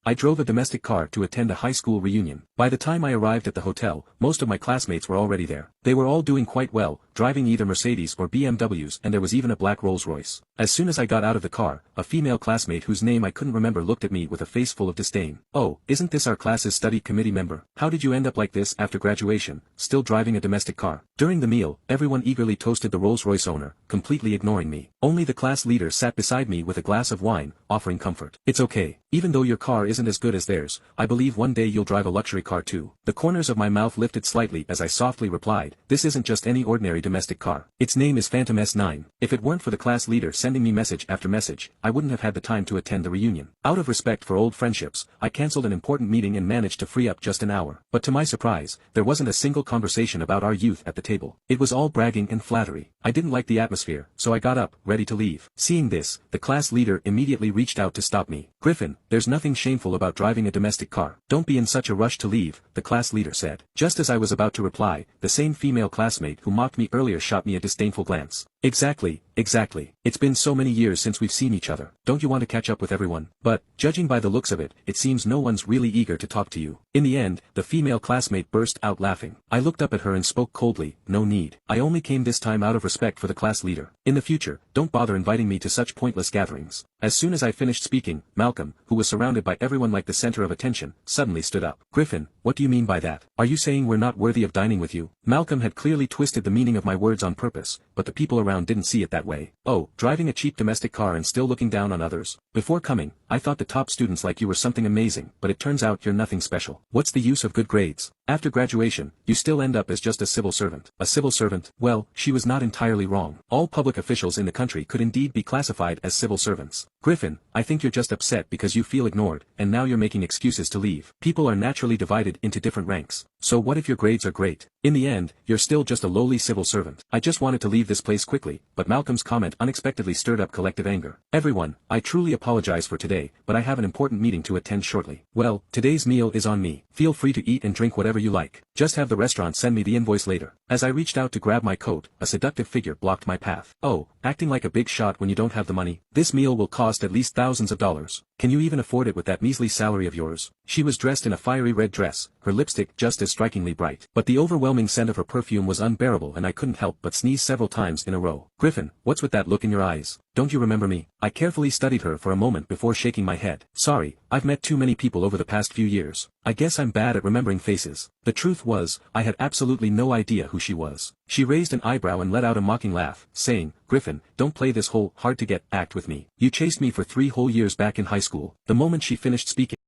I drove a domestic car to attend a high school reunion. By the time I arrived at the hotel, most of my classmates were already there. They were all doing quite well, driving either Mercedes or BMWs, and there was even a black Rolls-Royce. As soon as I got out of the car, a female classmate whose name I couldn't remember looked at me with a face full of disdain. "Oh, isn't this our class's study committee member? How did you end up like this after graduation, still driving a domestic car?" During the meal, everyone eagerly toasted the Rolls-Royce owner, completely ignoring me. Only the class leader sat beside me with a glass of wine, offering comfort. "It's okay. Even though your car isn't as good as theirs, I believe one day you'll drive a luxury car too." The corners of my mouth lifted slightly as I softly replied, "This isn't just any ordinary domestic car. Its name is Phantom S9. If it weren't for the class leader sending me message after message, I wouldn't have had the time to attend the reunion." Out of respect for old friendships, I cancelled an important meeting and managed to free up just an hour. But to my surprise, there wasn't a single conversation about our youth at the table. It was all bragging and flattery. I didn't like the atmosphere, so I got up, ready to leave. Seeing this, the class leader immediately reached out to stop me. "Griffin, there's nothing shameful about driving a domestic car. Don't be in such a rush to leave," the class leader said. Just as I was about to reply, the same female classmate who mocked me earlier shot me a disdainful glance. Exactly. It's been so many years since we've seen each other. Don't you want to catch up with everyone? But, judging by the looks of it, it seems no one's really eager to talk to you." In the end, the female classmate burst out laughing. I looked up at her and spoke coldly, "No need. I only came this time out of respect for the class leader. In the future, don't bother inviting me to such pointless gatherings." As soon as I finished speaking, Malcolm, who was surrounded by everyone like the center of attention, suddenly stood up. "Griffin, what do you mean by that? Are you saying we're not worthy of dining with you?" Malcolm had clearly twisted the meaning of my words on purpose, but the people around didn't see it that way. "Oh, driving a cheap domestic car and still looking down on others? Before coming, I thought the top students like you were something amazing, but it turns out you're nothing special. What's the use of good grades? After graduation, you still end up as just a civil servant." A civil servant? Well, she was not entirely wrong. All public officials in the country could indeed be classified as civil servants. "Griffin, I think you're just upset because you feel ignored, and now you're making excuses to leave. People are naturally divided into different ranks. So what if your grades are great? In the end, you're still just a lowly civil servant." I just wanted to leave this place quickly, but Malcolm's comment unexpectedly stirred up collective anger. "Everyone, I truly apologize for today, but I have an important meeting to attend shortly." "Well, today's meal is on me. Feel free to eat and drink whatever you like. Just have the restaurant send me the invoice later." As I reached out to grab my coat, a seductive figure blocked my path. "Oh, acting like a big shot when you don't have the money? This meal will cost at least thousands of dollars. Can you even afford it with that measly salary of yours?" She was dressed in a fiery red dress, her lipstick just as strikingly bright. But the overwhelming scent of her perfume was unbearable and I couldn't help but sneeze several times in a row. "Griffin, what's with that look in your eyes? Don't you remember me?" I carefully studied her for a moment before shaking my head. "Sorry, I've met too many people over the past few years. I guess I'm bad at remembering faces." The truth was, I had absolutely no idea who she was. She raised an eyebrow and let out a mocking laugh, saying, "Griffin, don't play this whole hard-to-get act with me. You chased me for 3 whole years back in high school." The moment she finished speaking,